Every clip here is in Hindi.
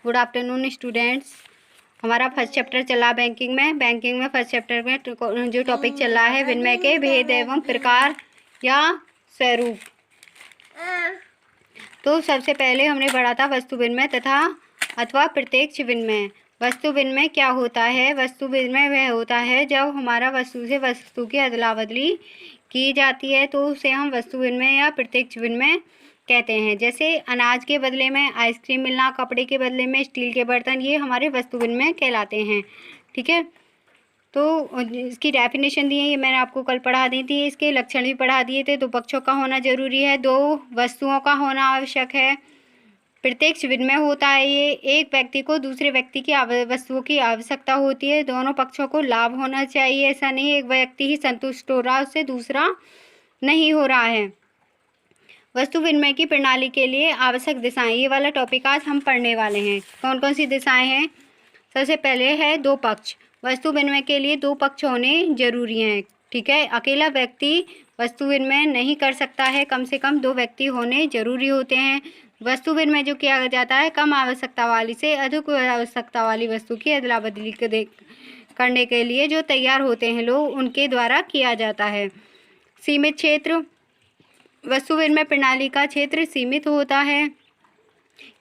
Good afternoon students. हमारा फर्स्ट चैप्टर चला बैंकिंग में फर्स्ट चैप्टर में जो टॉपिक चल रहा है विनिमय के भेद एवं प्रकार या स्वरूप। तो सबसे पहले हमने पढ़ा था वस्तु विनिमय तथा अथवा प्रत्यक्ष विनिमय। वस्तु विनिमय क्या होता है? वस्तु विनिमय वह होता है जब हमारा वस्तु से वस्तु की अदला बदली की जाती है, तो उसे हम वस्तु विनिमय या प्रत्यक्ष विनिमय कहते हैं। जैसे अनाज के बदले में आइसक्रीम मिलना, कपड़े के बदले में स्टील के बर्तन, ये हमारे वस्तु विनिमय कहलाते हैं। ठीक है, तो इसकी डेफिनेशन दी है, ये मैंने आपको कल पढ़ा दी थी। इसके लक्षण भी पढ़ा दिए थे। दो पक्षों का होना जरूरी है, दो वस्तुओं का होना आवश्यक है। प्रत्यक्ष विनिमय होता है ये एक व्यक्ति को दूसरे व्यक्ति की वस्तुओं की आवश्यकता होती है, दोनों पक्षों को लाभ होना चाहिए। ऐसा नहीं एक व्यक्ति ही संतुष्ट हो रहा है, उससे दूसरा नहीं हो रहा है। वस्तु विनिमय की प्रणाली के लिए आवश्यक दिशाएं, ये वाला टॉपिक आज हम पढ़ने वाले हैं। कौन कौन सी दिशाएं हैं? सबसे पहले है दो पक्ष। वस्तु विनिमय के लिए दो पक्ष होने जरूरी हैं। ठीक है, अकेला व्यक्ति वस्तु विनिमय नहीं कर सकता है, कम से कम दो व्यक्ति होने जरूरी होते हैं। वस्तु विनिमय जो किया जाता है कम आवश्यकता वाली से अधिक आवश्यकता वाली वस्तु की अदला बदली करने के लिए जो तैयार होते हैं लोग, उनके द्वारा किया जाता है। सीमित क्षेत्र, वस्तु विनिमय प्रणाली का क्षेत्र सीमित होता है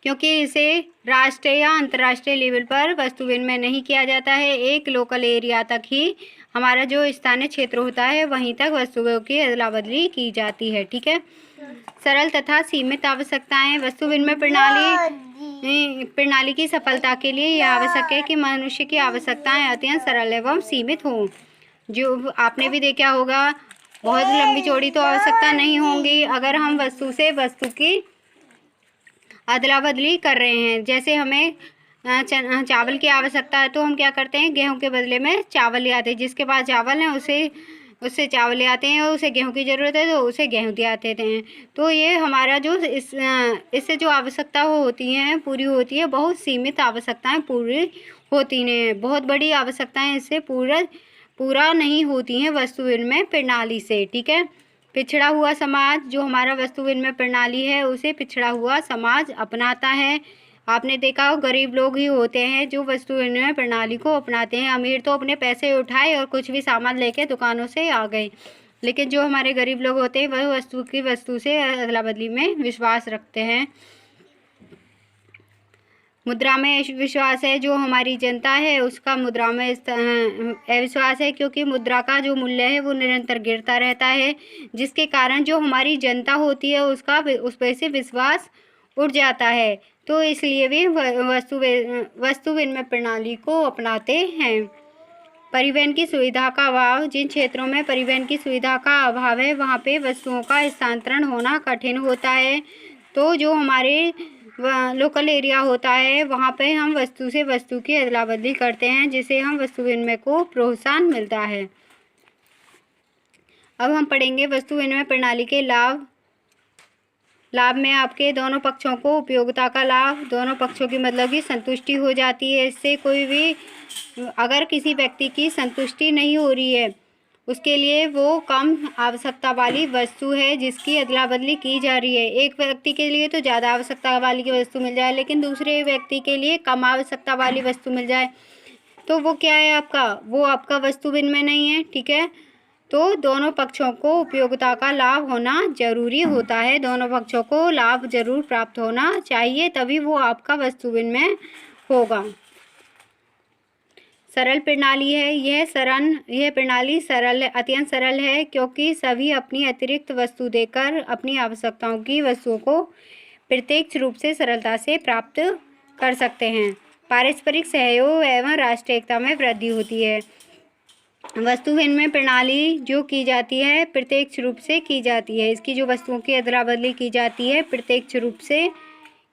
क्योंकि इसे राष्ट्रीय या अंतर्राष्ट्रीय लेवल पर वस्तु विनिमय नहीं किया जाता है। एक लोकल एरिया तक ही हमारा जो स्थानीय क्षेत्र होता है वहीं तक वस्तुओं की अदला बदली की जाती है। ठीक है, सरल तथा सीमित आवश्यकताएं। वस्तु विनिमय प्रणाली की सफलता के लिए यह आवश्यक है कि मनुष्य की आवश्यकताएं अत्यंत सरल एवं सीमित हों। जो आपने भी देखा होगा, बहुत लंबी चौड़ी तो आवश्यकता नहीं होंगी। अगर हम वस्तु से वस्तु की अदला बदली कर रहे हैं, जैसे हमें चावल की आवश्यकता है तो हम क्या करते हैं, गेहूं के बदले में चावल ले आते हैं। जिसके पास चावल है उससे चावल ले आते हैं, और उसे गेहूं की ज़रूरत है तो उसे गेहूं दे आते हैं। तो ये हमारा जो इससे जो आवश्यकता होती हैं पूरी होती है, बहुत सीमित आवश्यकताएं पूरी होती हैं। बहुत बड़ी आवश्यकताएं इससे पूरा नहीं होती हैं वस्तु विनिमय प्रणाली से। ठीक है, पिछड़ा हुआ समाज, जो हमारा वस्तु विनिमय प्रणाली है उसे पिछड़ा हुआ समाज अपनाता है। आपने देखा हो, गरीब लोग ही होते हैं जो वस्तु विनिमय प्रणाली को अपनाते हैं। अमीर तो अपने पैसे उठाए और कुछ भी सामान लेके दुकानों से आ गए, लेकिन जो हमारे गरीब लोग होते हैं वह वस्तु से अदला बदली में विश्वास रखते हैं। मुद्रा में विश्वास है, जो हमारी जनता है उसका मुद्रा में अविश्वास है, क्योंकि मुद्रा का जो मूल्य है वो निरंतर गिरता रहता है, जिसके कारण जो हमारी जनता होती है उसका उस पर से विश्वास उठ जाता है। तो इसलिए भी वस्तु विनिमय प्रणाली को अपनाते हैं। परिवहन की सुविधा का अभाव, जिन क्षेत्रों में परिवहन की सुविधा का अभाव है वहाँ पे वस्तुओं का स्थानांतरण होना कठिन होता है। तो जो हमारे लोकल एरिया होता है वहाँ पे हम वस्तु से वस्तु की अदला बदली करते हैं, जिससे हम वस्तु विनिमय को प्रोत्साहन मिलता है। अब हम पढ़ेंगे वस्तु विनिमय प्रणाली के लाभ। लाभ में आपके दोनों पक्षों को उपयोगिता का लाभ, दोनों पक्षों की मतलब की संतुष्टि हो जाती है। इससे कोई भी अगर किसी व्यक्ति की संतुष्टि नहीं हो रही है, उसके लिए वो कम आवश्यकता वाली वस्तु है जिसकी अदला बदली की जा रही है। एक व्यक्ति के लिए तो ज़्यादा आवश्यकता वाली की वस्तु मिल जाए, लेकिन दूसरे व्यक्ति के लिए कम आवश्यकता वाली वस्तु मिल जाए, तो वो क्या है आपका, वो आपका वस्तु विनिमय नहीं है। ठीक है, तो दोनों पक्षों को उपयोगिता का लाभ होना जरूरी होता है। दोनों पक्षों को लाभ जरूर प्राप्त होना चाहिए, तभी वो आपका वस्तु विनिमय होगा। सरल प्रणाली है, यह प्रणाली अत्यंत सरल है, क्योंकि सभी अपनी अतिरिक्त वस्तु देकर अपनी आवश्यकताओं की वस्तुओं को प्रत्यक्ष रूप से सरलता से प्राप्त कर सकते हैं। पारस्परिक सहयोग एवं राष्ट्रीय एकता में वृद्धि होती है। वस्तु विनिमय प्रणाली जो की जाती है प्रत्यक्ष रूप से की जाती है। इसकी जो वस्तुओं की अदला बदली की जाती है प्रत्यक्ष रूप से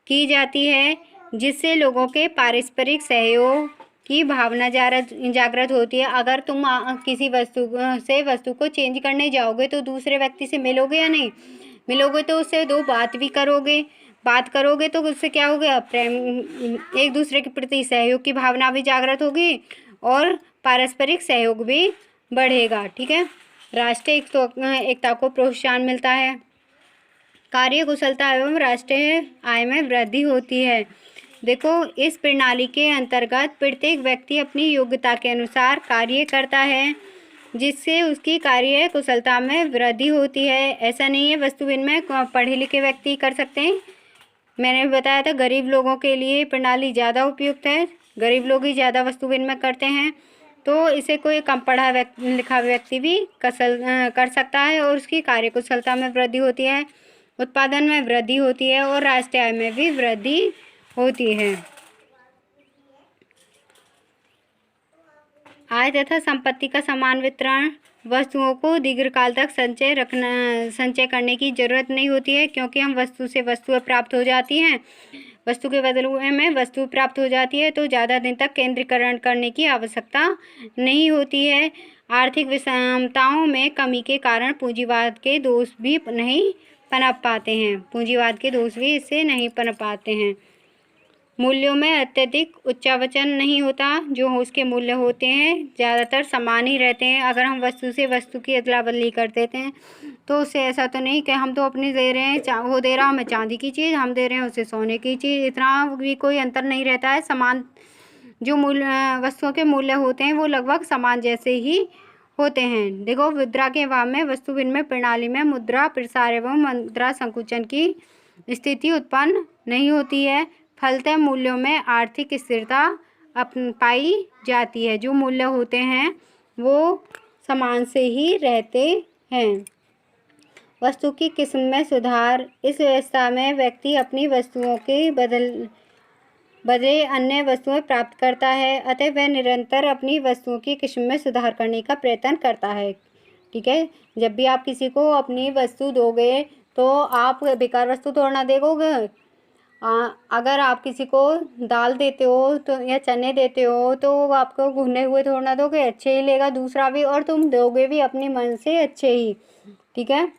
की जाती है, जिससे लोगों के पारस्परिक सहयोग की भावना जागृत होती है। अगर तुम किसी वस्तु से वस्तु को चेंज करने जाओगे तो दूसरे व्यक्ति से मिलोगे या नहीं मिलोगे, तो उससे दो बात करोगे तो उससे क्या होगा, प्रेम, एक दूसरे के प्रति सहयोग की भावना भी जागृत होगी और पारस्परिक सहयोग भी बढ़ेगा। ठीक है, राष्ट्रीय एकता को प्रोत्साहन मिलता है। कार्य कुशलता एवं राष्ट्रीय आय में वृद्धि होती है। देखो, इस प्रणाली के अंतर्गत प्रत्येक व्यक्ति अपनी योग्यता के अनुसार कार्य करता है, जिससे उसकी कार्य कुशलता में वृद्धि होती है। ऐसा नहीं है वस्तु विनिमय पढ़े लिखे व्यक्ति कर सकते हैं। मैंने बताया था गरीब लोगों के लिए प्रणाली ज़्यादा उपयुक्त है, गरीब लोग ही ज़्यादा वस्तु विनिमय करते हैं। तो इसे कोई कम पढ़ा लिखा व्यक्ति भी कर सकता है और उसकी कार्य कुशलता में वृद्धि होती है, उत्पादन में वृद्धि होती है और राष्ट्रीय आय में भी वृद्धि होती है। आय तथा संपत्ति का समान वितरण। वस्तुओं को दीर्घकाल तक संचय करने की जरूरत नहीं होती है, क्योंकि हम वस्तु से वस्तुएं प्राप्त हो जाती हैं, वस्तु के बदले में वस्तु प्राप्त हो जाती है, तो ज़्यादा दिन तक केंद्रीकरण करने की आवश्यकता नहीं होती है। आर्थिक विषमताओं में कमी के कारण पूंजीवाद के दोष भी नहीं पनप पाते हैं, पूंजीवाद के दोष भी इससे नहीं पनप पाते हैं। मूल्यों में अत्यधिक उच्चावचन नहीं होता, जो उसके मूल्य होते हैं ज़्यादातर समान ही रहते हैं। अगर हम वस्तु से वस्तु की अदला बदली कर देते हैं तो उससे ऐसा तो नहीं कि हम तो अपनी दे रहे हैं, वो दे रहा हमें चांदी की चीज़, हम दे रहे हैं उसे सोने की चीज़, इतना भी कोई अंतर नहीं रहता है। समान जो मूल्य वस्तुओं के मूल्य होते हैं वो लगभग समान जैसे ही होते हैं। देखो, मुद्रा के अभाव में वस्तु विनिमय प्रणाली में मुद्रा प्रसार एवं मुद्रा संकुचन की स्थिति उत्पन्न नहीं होती है। फलतः मूल्यों में आर्थिक स्थिरता पाई जाती है। जो मूल्य होते हैं वो समान से ही रहते हैं। वस्तु की किस्म में सुधार। इस व्यवस्था में व्यक्ति अपनी वस्तुओं के बदले अन्य वस्तुएं प्राप्त करता है, अतः वह निरंतर अपनी वस्तुओं की किस्म में सुधार करने का प्रयत्न करता है। ठीक है, जब भी आप किसी को अपनी वस्तु दोगे तो आप बेकार वस्तु थोड़ा ना दोगे। अगर आप किसी को दाल देते हो तो या चने देते हो तो वो आपको भुने हुए थोड़ा ना दोगे, अच्छे ही लेगा दूसरा भी, और तुम दोगे भी अपने मन से अच्छे ही। ठीक है,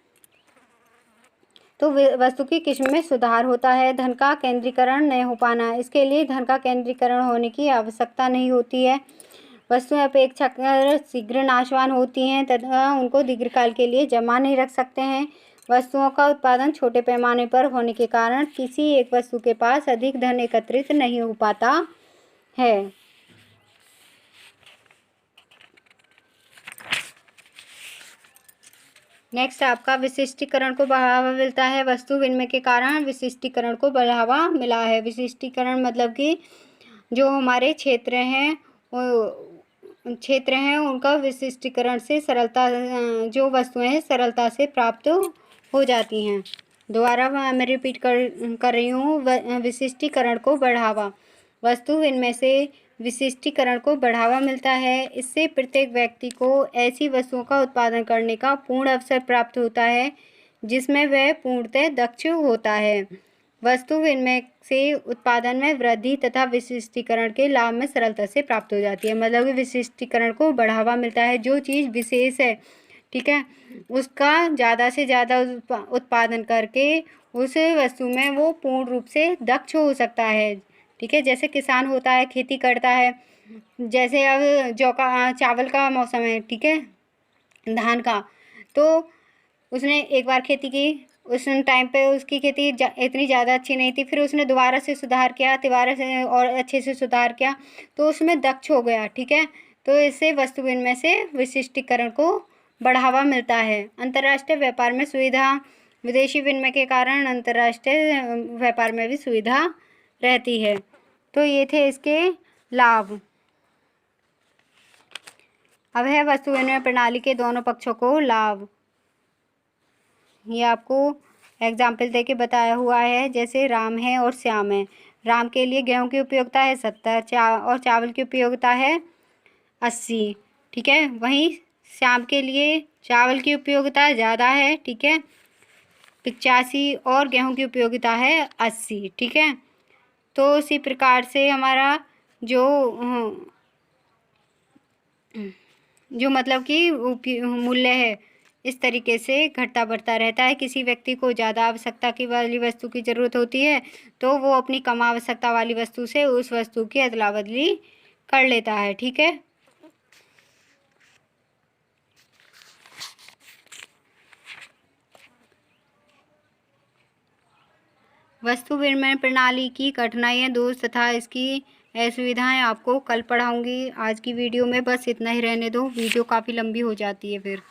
तो वस्तु की किस्म में सुधार होता है। धन का केंद्रीकरण नहीं हो पाना, इसके लिए धन का केंद्रीकरण होने की आवश्यकता नहीं होती है। वस्तुएं अपेक्षाकृत शीघ्र नाशवान होती हैं तथा उनको दीर्घकाल के लिए जमा नहीं रख सकते हैं। वस्तुओं का उत्पादन छोटे पैमाने पर होने के कारण किसी एक वस्तु के पास अधिक धन एकत्रित नहीं हो पाता है। नेक्स्ट आपका विशिष्टीकरण को बढ़ावा मिलता है। वस्तु विनिमय के कारण विशिष्टीकरण को बढ़ावा मिला है। विशिष्टीकरण मतलब कि जो हमारे क्षेत्र हैं उनका विशिष्टीकरण से सरलता, जो वस्तुएं हैं सरलता से प्राप्त हो जाती हैं। दोबारा मैं रिपीट कर रही हूँ, विशिष्टीकरण को बढ़ावा। वस्तु विनिमय से विशिष्टीकरण को बढ़ावा मिलता है। इससे प्रत्येक व्यक्ति को ऐसी वस्तुओं का उत्पादन करने का पूर्ण अवसर प्राप्त होता है जिसमें वह पूर्णतः दक्ष होता है। वस्तु विनिमय से उत्पादन में वृद्धि तथा विशिष्टीकरण के लाभ में सरलता से प्राप्त हो जाती है। मतलब कि विशिष्टीकरण को बढ़ावा मिलता है। जो चीज़ विशेष है, ठीक है, उसका ज़्यादा से ज़्यादा उत्पादन करके उस वस्तु में वो पूर्ण रूप से दक्ष हो सकता है। ठीक है, जैसे किसान होता है, खेती करता है, जैसे अब चावल का मौसम है, ठीक है, धान का, तो उसने एक बार खेती की, उस टाइम पे उसकी खेती इतनी ज़्यादा अच्छी नहीं थी, फिर उसने दोबारा से सुधार किया, दोबारा से और अच्छे से सुधार किया, तो उसमें दक्ष हो गया। ठीक है, तो इससे वस्तु विनिमय से विशिष्टीकरण को बढ़ावा मिलता है। अंतर्राष्ट्रीय व्यापार में सुविधा। विदेशी विनिमय के कारण अंतर्राष्ट्रीय व्यापार में भी सुविधा रहती है। तो ये थे इसके लाभ। अब है वस्तु विनिमय प्रणाली के दोनों पक्षों को लाभ। ये आपको एग्जाम्पल देके बताया हुआ है। जैसे राम है और श्याम है। राम के लिए गेहूं की उपयोगिता है 70 और चावल की उपयोगिता है 80। ठीक है, वहीं श्याम के लिए चावल की उपयोगिता ज़्यादा है, ठीक है, 85, और गेहूं की उपयोगिता है 80। ठीक है, तो उसी प्रकार से हमारा जो मतलब कि मूल्य है इस तरीके से घटता बढ़ता रहता है। किसी व्यक्ति को ज़्यादा आवश्यकता की वाली वस्तु की ज़रूरत होती है तो वो अपनी कम आवश्यकता वाली वस्तु से उस वस्तु की अदला बदली कर लेता है। ठीक है, वस्तु विनिमय प्रणाली की कठिनाइयाँ, दोष तथा इसकी असुविधाएं आपको कल पढ़ाऊंगी। आज की वीडियो में बस इतना ही रहने दो, वीडियो काफ़ी लंबी हो जाती है फिर।